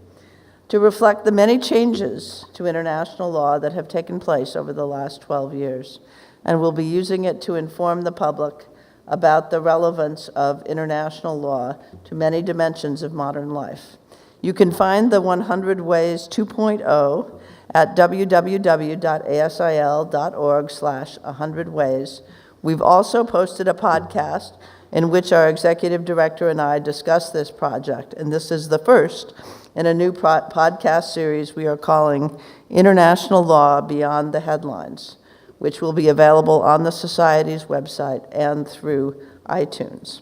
to reflect the many changes to international law that have taken place over the last 12 years, and we'll be using it to inform the public about the relevance of international law to many dimensions of modern life. You can find the 100 Ways 2.0 at www.asil.org/100ways. We've also posted a podcast in which our executive director and I discuss this project, and this is the first in a new podcast series we are calling International Law Beyond the Headlines, which will be available on the Society's website and through iTunes.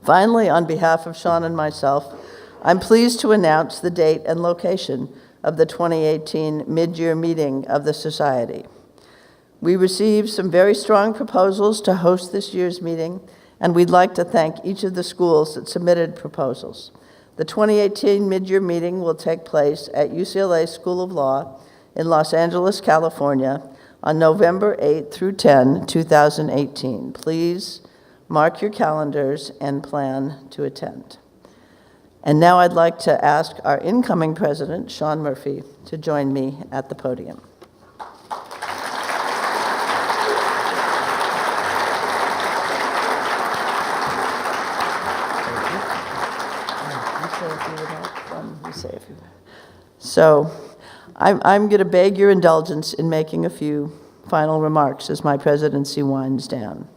Finally, on behalf of Sean and myself, I'm pleased to announce the date and location of the 2018 mid-year meeting of the Society. We received some very strong proposals to host this year's meeting, and we'd like to thank each of the schools that submitted proposals. The 2018 mid-year meeting will take place at UCLA School of Law in Los Angeles, California, on November 8 through 10, 2018. Please mark your calendars and plan to attend. And now I'd like to ask our incoming president, Sean Murphy, to join me at the podium. So I'm going to beg your indulgence in making a few final remarks as my presidency winds down.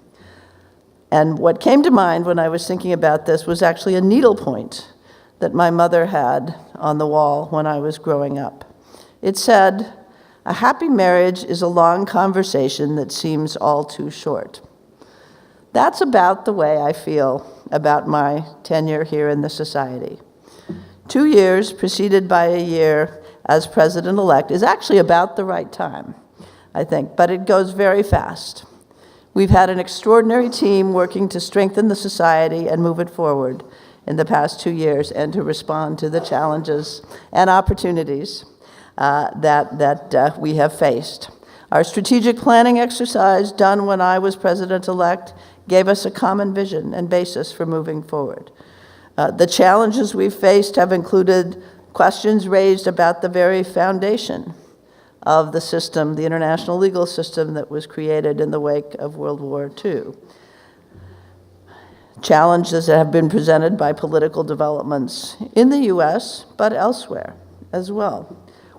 And what came to mind when I was thinking about this was actually a needlepoint that my mother had on the wall when I was growing up. It said, "A happy marriage is a long conversation that seems all too short." That's about the way I feel about my tenure here in the Society. 2 years preceded by a year as president-elect is actually about the right time, I think, but it goes very fast. We've had an extraordinary team working to strengthen the Society and move it forward in the past 2 years and to respond to the challenges and opportunities that we have faced. Our strategic planning exercise done when I was president-elect gave us a common vision and basis for moving forward. The challenges we've faced have included questions raised about the very foundation of the system, the international legal system that was created in the wake of World War II. Challenges that have been presented by political developments in the US, but elsewhere as well.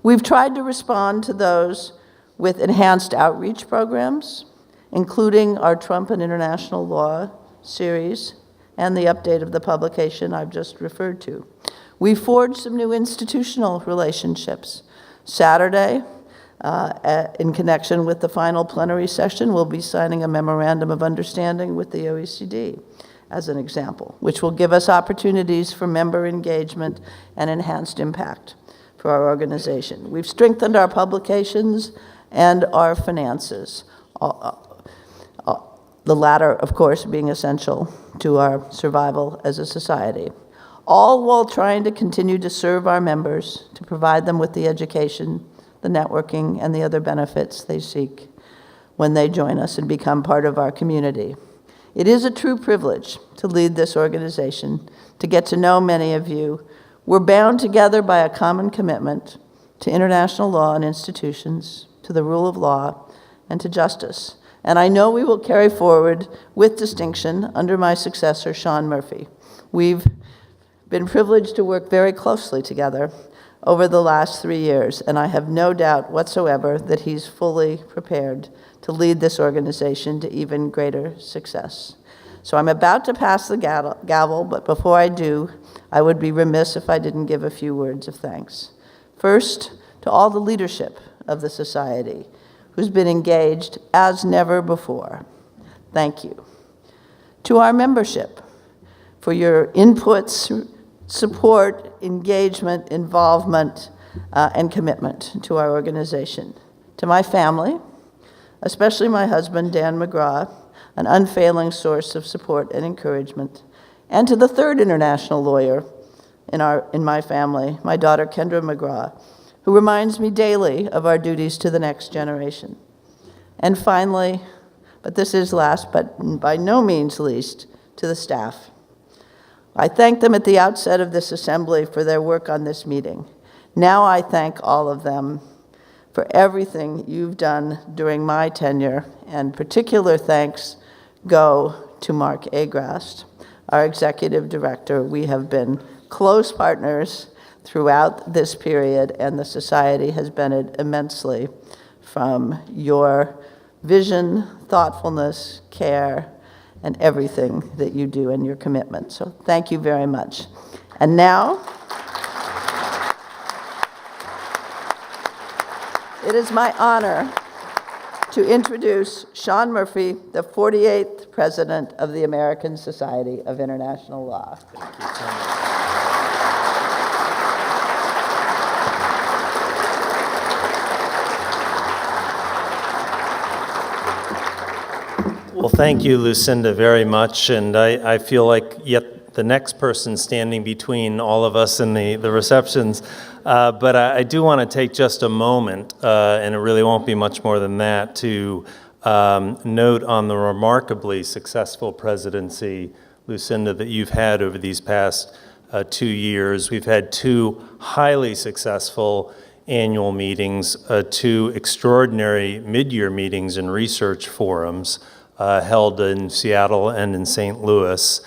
We've tried to respond to those with enhanced outreach programs, including our Trump and International Law series and the update of the publication I've just referred to. We forged some new institutional relationships. Saturday, in connection with the final plenary session, we'll be signing a memorandum of understanding with the OECD, as an example, which will give us opportunities for member engagement and enhanced impact for our organization. We've strengthened our publications and our finances, the latter, of course, being essential to our survival as a society, all while trying to continue to serve our members, to provide them with the education, the networking, and the other benefits they seek when they join us and become part of our community. It is a true privilege to lead this organization, to get to know many of you. We're bound together by a common commitment to international law and institutions, to the rule of law, and to justice. And I know we will carry forward with distinction under my successor, Sean Murphy. We've been privileged to work very closely together over the last 3 years, and I have no doubt whatsoever that he's fully prepared to lead this organization to even greater success. So I'm about to pass the gavel, but before I do, I would be remiss if I didn't give a few words of thanks. First, to all the leadership of the Society, who's been engaged as never before. Thank you. To our membership, for your inputs, support, engagement, involvement, and commitment to our organization. To my family, especially my husband, Dan McGraw, an unfailing source of support and encouragement. And to the third international lawyer in my family, my daughter, Kendra McGraw, who reminds me daily of our duties to the next generation. And finally, but this is last, but by no means least, to the staff. I thank them at the outset of this assembly for their work on this meeting. Now I thank all of them for everything you've done during my tenure, and particular thanks go to Mark Agrast, our executive director. We have been close partners throughout this period, and the Society has benefited immensely from your vision, thoughtfulness, care, and everything that you do and your commitment. So thank you very much. And now, it is my honor to introduce Sean Murphy, the 48th President of the American Society of International Law. Thank you so much. Well, thank you, Lucinda, very much. And I feel like yet the next person standing between all of us in the receptions. But I do want to take just a moment, and it really won't be much more than that, to note on the remarkably successful presidency, Lucinda, that you've had over these past 2 years. We've had 2 highly successful annual meetings, 2 extraordinary mid-year meetings and research forums held in Seattle and in St. Louis.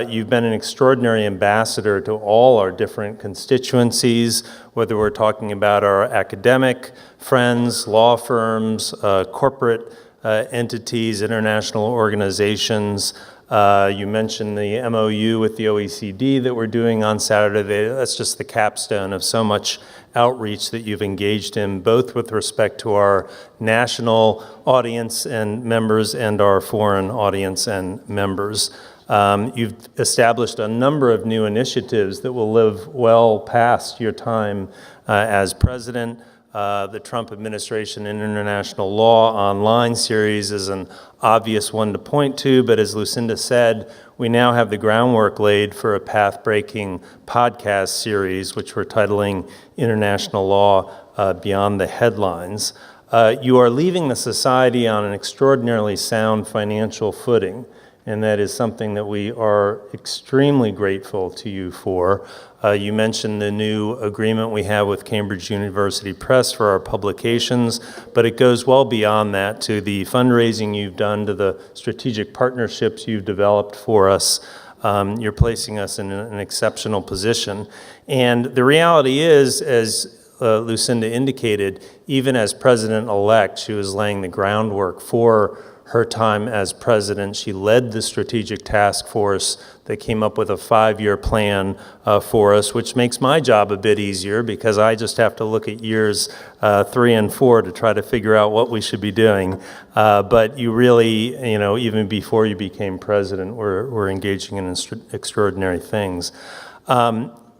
You've been an extraordinary ambassador to all our different constituencies, whether we're talking about our academic friends, law firms, corporate entities, international organizations. You mentioned the MOU with the OECD that we're doing on Saturday. That's just the capstone of so much outreach that you've engaged in, both with respect to our national audience and members and our foreign audience and members. You've established a number of new initiatives that will live well past your time as president. The Trump administration in international law online series is an obvious one to point to, but as Lucinda said, we now have the groundwork laid for a path-breaking podcast series, which we're titling International Law Beyond the Headlines. You are leaving the society on an extraordinarily sound financial footing, and that is something that we are extremely grateful to you for. You mentioned the new agreement we have with Cambridge University Press for our publications, but it goes well beyond that to the fundraising you've done, to the strategic partnerships you've developed for us. You're placing us in an exceptional position. And the reality is, as Lucinda indicated, even as president-elect, she was laying the groundwork for her time as president. She led the strategic task force that came up with a 5-year plan for us, which makes my job a bit easier because I just have to look at years 3 and 4 to try to figure out what we should be doing. But you really, even before you became president, were engaging in extraordinary things.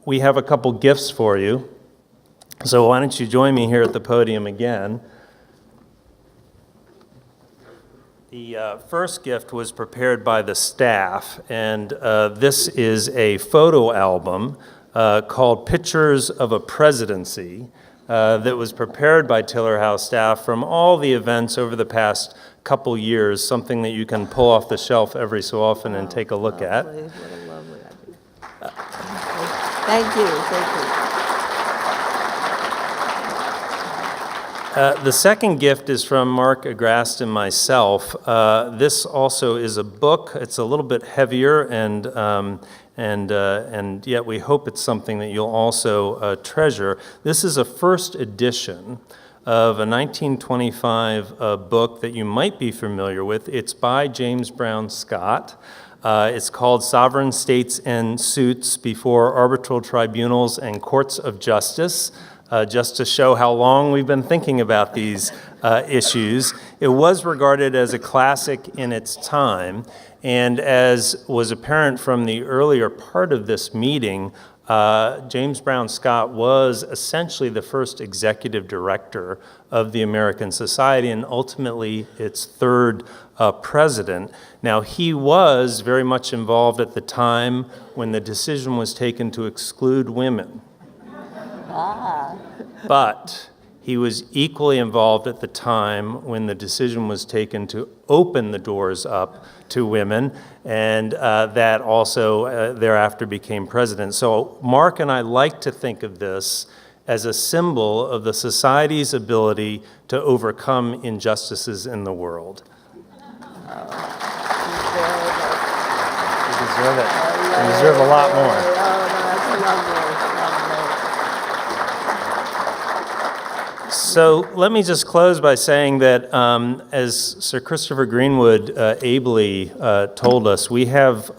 We have a couple gifts for you. So why don't you join me here at the podium again. The first gift was prepared by the staff, and this is a photo album called Pictures of a Presidency that was prepared by Tiller House staff from all the events over the past couple years, something that you can pull off the shelf every so often and take a look at. What a lovely idea. Thank you. The second gift is from Mark Agrast and myself. This also is a book. It's a little bit heavier and and yet we hope it's something that you'll also treasure. This is a first edition of a 1925 book that you might be familiar with. It's by James Brown Scott. It's called Sovereign States and Suits Before Arbitral Tribunals and Courts of Justice, just to show how long we've been thinking about these issues. It was regarded as a classic in its time, and as was apparent from the earlier part of this meeting, James Brown Scott was essentially the first executive director of the American Society and ultimately its third president. Now, he was very much involved at the time when the decision was taken to exclude women. But he was equally involved at the time when the decision was taken to open the doors up to women, and that also thereafter became president. So Mark and I like to think of this as a symbol of the society's ability to overcome injustices in the world. You deserve it. You deserve a lot more. So let me just close by saying that, as Sir Christopher Greenwood ably told us, we have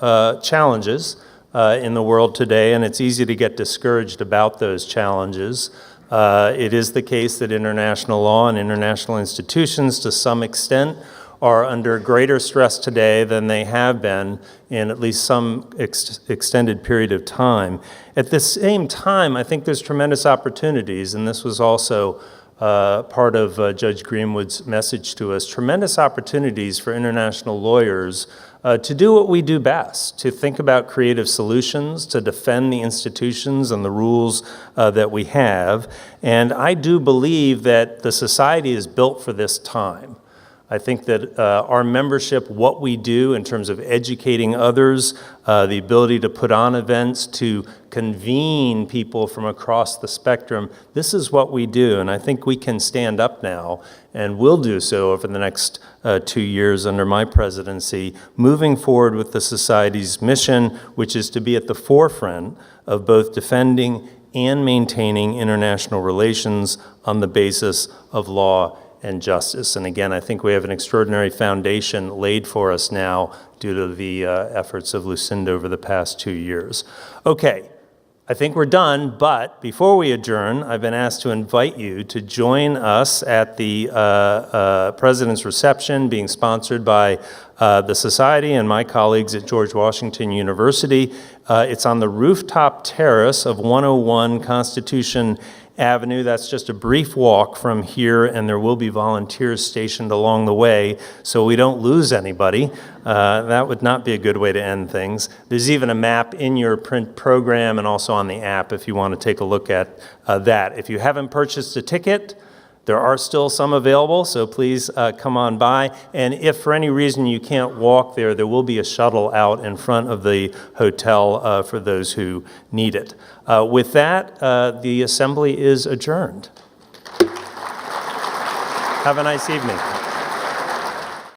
challenges in the world today, and it's easy to get discouraged about those challenges. It is the case that international law and international institutions, to some extent, are under greater stress today than they have been in at least some extended period of time. At the same time, I think there's tremendous opportunities, and this was also part of Judge Greenwood's message to us, tremendous opportunities for international lawyers to do what we do best, to think about creative solutions, to defend the institutions and the rules that we have. And I do believe that the society is built for this time. I think that our membership, what we do in terms of educating others, the ability to put on events, to convene people from across the spectrum, this is what we do. And I think we can stand up now, and will do so over the next 2 years under my presidency, moving forward with the society's mission, which is to be at the forefront of both defending and maintaining international relations on the basis of law and justice. And again, I think we have an extraordinary foundation laid for us now due to the efforts of Lucinda over the past 2 years. Okay, I think we're done, but before we adjourn, I've been asked to invite you to join us at the President's Reception being sponsored by the Society and my colleagues at George Washington University. It's on the rooftop terrace of 101 Constitution Avenue. That's just a brief walk from here, and there will be volunteers stationed along the way so we don't lose anybody. That would not be a good way to end things. There's even a map in your print program and also on the app if you want to take a look at that. If you haven't purchased a ticket, there are still some available, so please come on by. And if for any reason you can't walk there, there will be a shuttle out in front of the hotel for those who need it. With that, the assembly is adjourned. Have a nice evening.